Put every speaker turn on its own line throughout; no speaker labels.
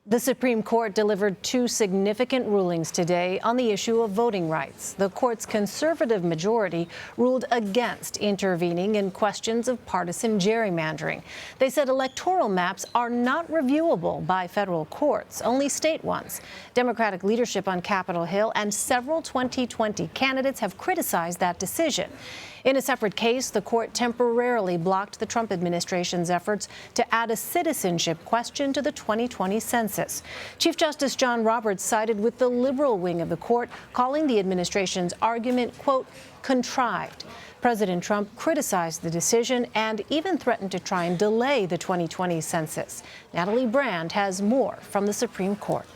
The Supreme Court delivered two significant rulings today on the issue of voting rights. The court's conservative majority ruled against intervening in questions of partisan gerrymandering. They said electoral maps are not reviewable by federal courts, only state ones. Democratic leadership on Capitol Hill and several 2020 candidates have criticized that decision. In a separate case, the court temporarily blocked the Trump administration's efforts to add a citizenship question to the 2020 census. Chief Justice John Roberts sided with the liberal wing of the court, calling the administration's argument, quote, contrived. President Trump criticized the decision and even threatened to try and delay the 2020 census. Natalie Brand has more from the Supreme Court.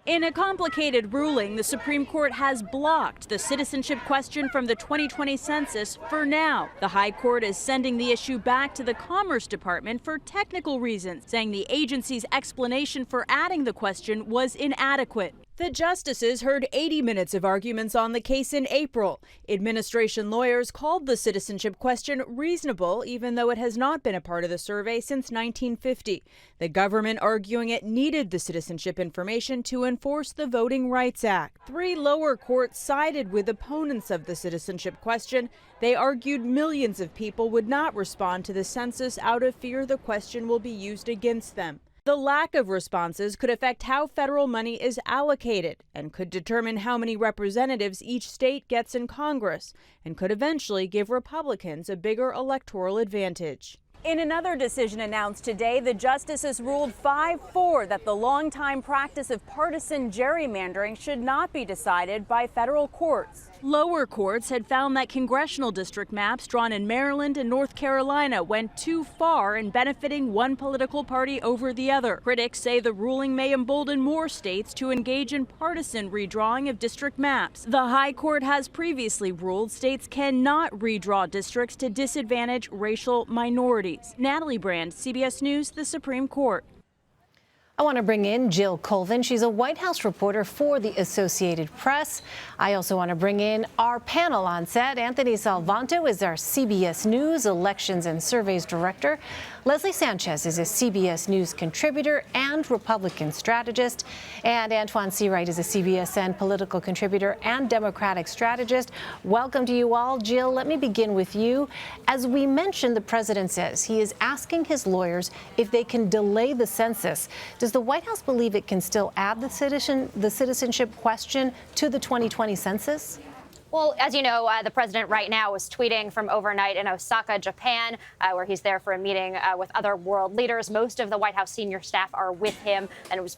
In a complicated ruling, the Supreme Court has blocked the citizenship question from the 2020 census for now. The High Court is sending the issue back to the Commerce Department for technical reasons, saying the agency's explanation for adding the question was inadequate. The justices heard 80 minutes of arguments on the case in April. Administration lawyers called the citizenship question reasonable, even though it has not been a part of the survey since 1950. The government arguing it needed the citizenship information to enforce the Voting Rights Act. Three lower courts sided with opponents of the citizenship question. They argued millions of people would not respond to the census out of fear the question will be used against them. The lack of responses could affect how federal money is allocated and could determine how many representatives each state gets in Congress and could eventually give Republicans a bigger electoral advantage. In another decision announced today, the justices ruled 5-4 that the longtime practice of partisan gerrymandering should not be decided by federal courts. Lower courts had found that congressional district maps drawn in Maryland and North Carolina went too far in benefiting one political party over the other. Critics say the ruling may embolden more states to engage in partisan redrawing of district maps. The High Court has previously ruled states cannot redraw districts to disadvantage racial minorities. Natalie Brand, CBS News, the Supreme Court.
I want to bring in Jill Colvin. She's a White House reporter for the Associated Press. I also want to bring in our panel on set. Anthony Salvanto is our CBS News Elections and Surveys Director. Leslie Sanchez is a CBS News contributor and Republican strategist. And Antjuan Seawright is a CBSN political contributor and Democratic strategist. Welcome to you all. Jill, let me begin with you. As we mentioned, the president says he is asking his lawyers if they can delay the census. Does the White House believe it can still add the citizenship question to the 2020 census?
Well, as you know, the president right now is tweeting from overnight in Osaka, Japan, where he's there for a meeting with other world leaders. Most of the White House senior staff are with him, and it was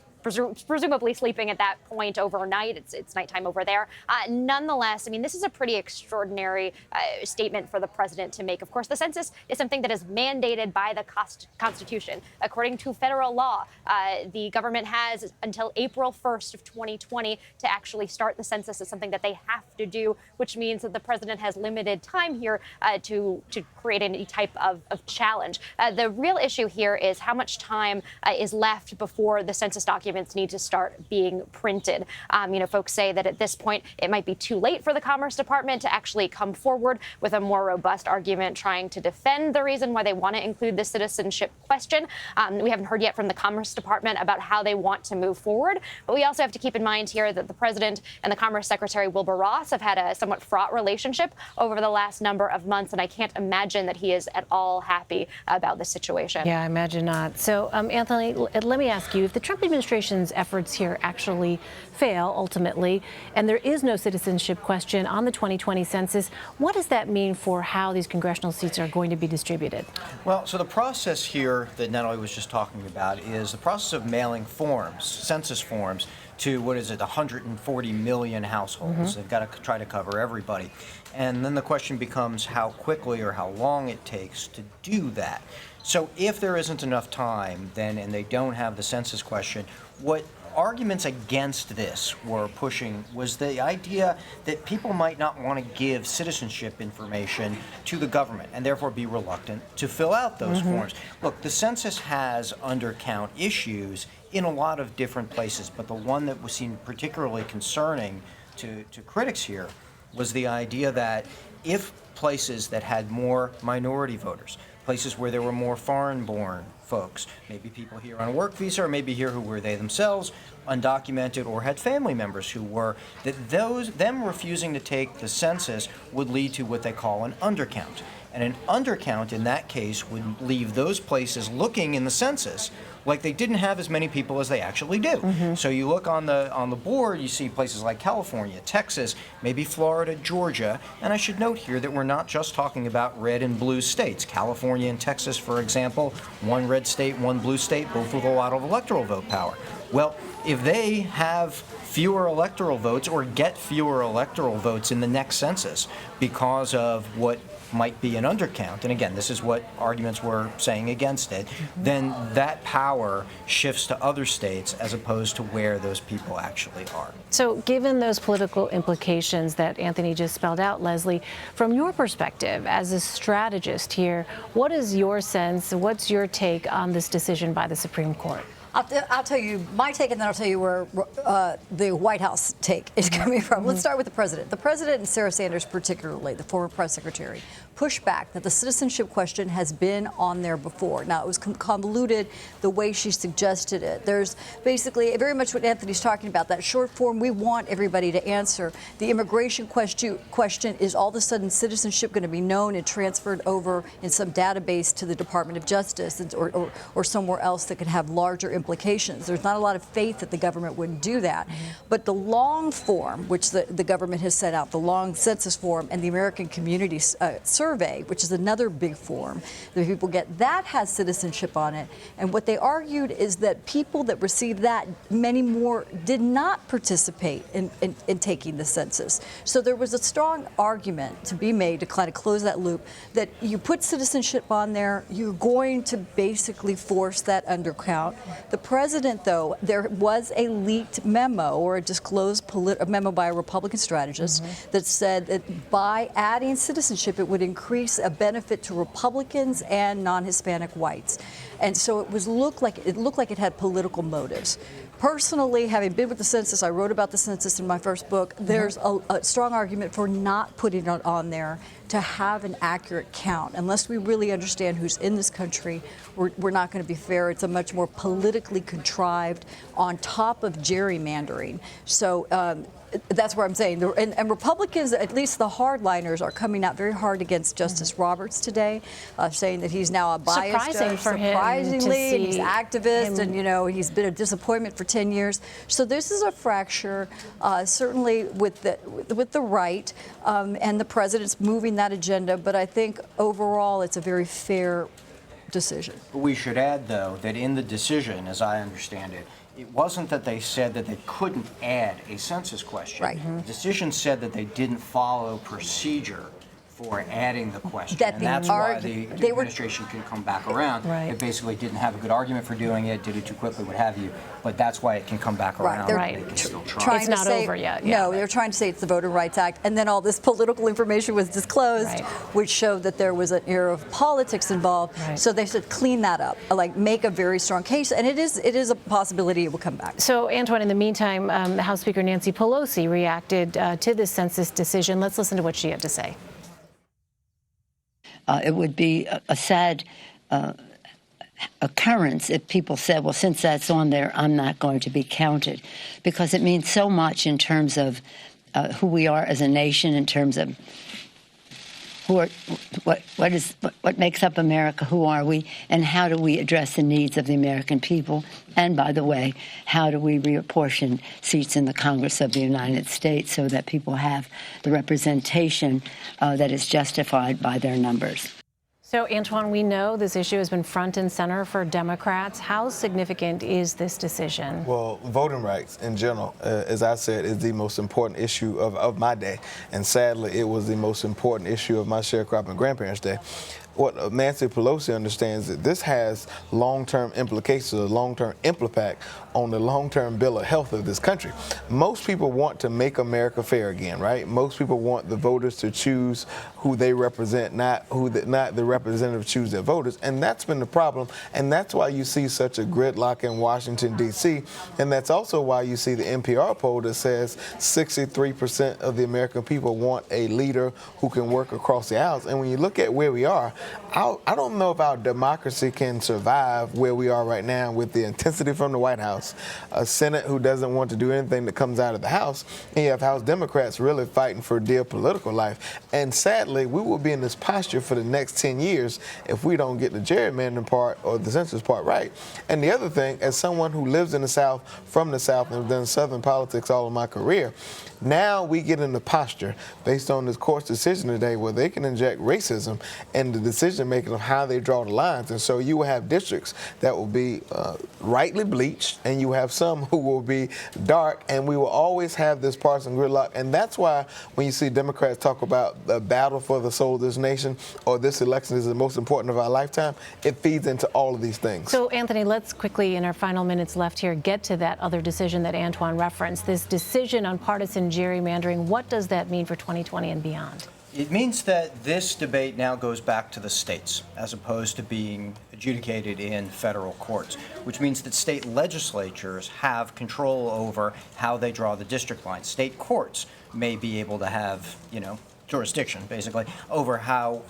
presumably sleeping at that point overnight. It's nighttime over there. Nonetheless, I mean, this is a pretty extraordinary statement for the president to make. Of course, the census is something that is mandated by the Constitution. According to federal law, the government has until April 1st of 2020 to actually start the census. Is something that they have to do, which means that the president has limited time here to create any type of challenge. The real issue here is how much time is left before the census documents need to start being printed. Folks say that at this point it might be too late for the Commerce Department to actually come forward with a more robust argument trying to defend the reason why they want to include the citizenship question. We haven't heard yet from the Commerce Department about how they want to move forward. But we also have to keep in mind here that the president and the Commerce Secretary Wilbur Ross have had a somewhat fraught relationship over the last number of months, and I can't imagine that he is at all happy about the situation.
Yeah, I imagine not. So, Anthony, let me ask you, if the Trump administration's efforts here actually fail ultimately, and there is no citizenship question on the 2020 census, what does that mean for how these congressional seats are going to be distributed?
Well, so the process here that Natalie was just talking about is the process of mailing forms, census forms, to, 140 million households. They've got to try to cover everybody. And then the question becomes how quickly or how long it takes to do that. So if there isn't enough time, then, and they don't have the census question, what arguments against this were pushing was the idea that people might not want to give citizenship information to the government and therefore be reluctant to fill out those forms. Look, the census has undercount issues in a lot of different places, but the one that was seen particularly concerning to critics here was the idea that if places that had more minority voters, places where there were more foreign-born folks, maybe people here on a work visa, or maybe here who were they themselves, undocumented, or had family members who were, that them refusing to take the census would lead to what they call an undercount. And an undercount in that case would leave those places looking in the census like they didn't have as many people as they actually do. So you look on the board, you see places like California, Texas, maybe Florida, Georgia, and I should note here that we're not just talking about red and blue states. California and Texas, for example, one red state, one blue state, both with a lot of electoral vote power. Well, if they have fewer electoral votes or get fewer electoral votes in the next census because of what might be an undercount, and again, this is what arguments were saying against it, then that power shifts to other states as opposed to where those people actually are.
So given those political implications that Anthony just spelled out, Leslie, from your perspective as a strategist here, what is your sense, what's your take on this decision by the Supreme Court?
I'll tell you my take, and then I'll tell you where the White House take is coming from. Let's start with the president. The president and Sarah Sanders, particularly, the former press secretary, pushed back that the citizenship question has been on there before. Now, it was convoluted the way she suggested it. There's basically very much what Anthony's talking about, that short form we want everybody to answer. The immigration question is all of a sudden citizenship going to be known and transferred over in some database to the Department of Justice or somewhere else that could have larger implications. There's not a lot of faith that the government wouldn't do that. But the long form, which the government has set out, the long census form and the American Community Survey, which is another big form that people get, that has citizenship on it. And what they argued is that people that received that, many more did not participate in taking the census. So there was a strong argument to be made to kind of close that loop, that you put citizenship on there, you're going to basically force that undercount. The president, though, there was a leaked memo or a disclosed memo by a Republican strategist that said that by adding citizenship, it would increase a benefit to Republicans and non-Hispanic whites. And so it looked like it had political motives. Personally, having been with the census, I wrote about the census in my first book, there's a strong argument for not putting it on there to have an accurate count. Unless we really understand who's in this country, we're not going to be fair. It's a much more politically contrived on top of gerrymandering. So that's where I'm saying. And Republicans, at least the hardliners, are coming out very hard against Justice Roberts today, saying that he's now a biased judge. Surprisingly, he's an activist, and he's been a disappointment for 10 years. So this is a fracture, certainly with the right, and the president's moving that agenda. But I think overall, it's a very fair decision.
We should add, though, that in the decision, as I understand it, it wasn't that they said that they couldn't add a census question.
Right.
The decision said that they didn't follow procedure for adding the question.
That
and that's why the administration can come back around.
Right.
It basically didn't have a good argument for doing it, did it too quickly, what have you. But that's why it can come back around.
Right.
They can still try.
It's not over yet. Yeah.
No, they're trying to say it's the Voter Rights Act. And then all this political information was disclosed, which showed that there was an era of politics involved.
Right.
So they said clean that up, like make a very strong case. And it is a possibility it will come back.
So, Antjuan, in the meantime, the House Speaker Nancy Pelosi reacted to this census decision. Let's listen to what she had to say.
It would be a sad occurrence if people said, well, since that's on there, I'm not going to be counted, because it means so much in terms of who we are as a nation, in terms of what makes up America, who are we, and how do we address the needs of the American people. And by the way, how do we reapportion seats in the Congress of the United States so that people have the representation that is justified by their numbers.
So, Antjuan, we know this issue has been front and center for Democrats. How significant is this decision?
Well, voting rights in general, as I said, is the most important issue of my day. And sadly, it was the most important issue of my sharecropping grandparents' day. What Nancy Pelosi understands that this has long-term implications, a long-term impact on the long-term bill of health of this country. Most people want to make America fair again, right? Most people want the voters to choose who they represent, not the representative choose their voters, and that's been the problem. And that's why you see such a gridlock in Washington, D.C., and that's also why you see the NPR poll that says 63% of the American people want a leader who can work across the aisles. And when you look at where we are, I don't know if our democracy can survive where we are right now with the intensity from the White House, a Senate who doesn't want to do anything that comes out of the House, and you have House Democrats really fighting for dear political life. And sadly, we will be in this posture for the next 10 years if we don't get the gerrymandering part or the census part right. And the other thing, as someone who lives in the South, from the South, and have done Southern politics all of my career, now we get in the posture based on this court's decision today where they can inject racism in the decision making of how they draw the lines. And so you will have districts that will be rightly bleached, and you have some who will be dark, and we will always have this partisan gridlock. And that's why when you see Democrats talk about the battle for the soul of this nation, or this election is the most important of our lifetime, it feeds into all of these things.
So, Anthony, let's quickly, in our final minutes left here, get to that other decision that Antjuan referenced, this decision on partisan gerrymandering. What does that mean for 2020 and beyond?
It means that this debate now goes back to the states as opposed to being adjudicated in federal courts, which means that state legislatures have control over how they draw the district lines. State courts may be able to have, jurisdiction, basically, over how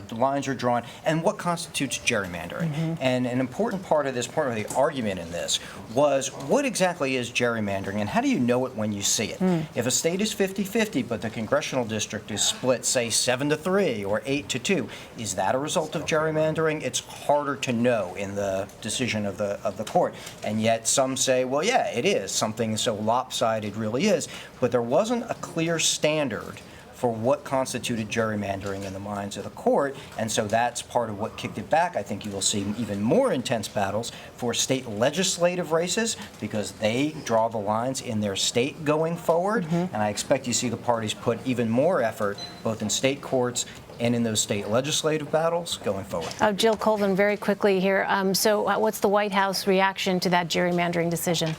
the lines are drawn and what constitutes gerrymandering. And an important part of the argument in this was, what exactly is gerrymandering, and how do you know it when you see it? If a state is 50-50, but the congressional district is split, say, 7-3 or 8-2, is that a result of gerrymandering? It's harder to know in the decision of the court. And yet some say, well, yeah, it is. Something so lopsided really is. But there wasn't a clear standard for what constituted gerrymandering in the minds of the court, and so that's part of what kicked it back. I think you will see even more intense battles for state legislative races because they draw the lines in their state going forward, and I expect you see the parties put even more effort both in state courts and in those state legislative battles going forward.
Jill Colvin, very quickly here. So what's the White House reaction to that gerrymandering decision?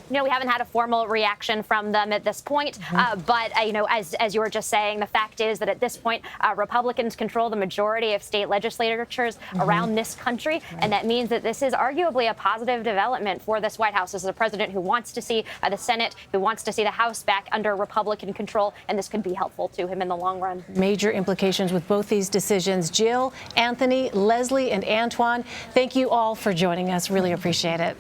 We haven't had a formal reaction from them at this point. But, as you were just saying, the fact is that at this point, Republicans control the majority of state legislatures around this country. And that means that this is arguably a positive development for this White House. This is a president who wants to see the Senate, who wants to see the House back under Republican control. And this could be helpful to him in the long run.
Major implications with both these decisions. Jill, Anthony, Leslie, and Antjuan, thank you all for joining us. Really appreciate it.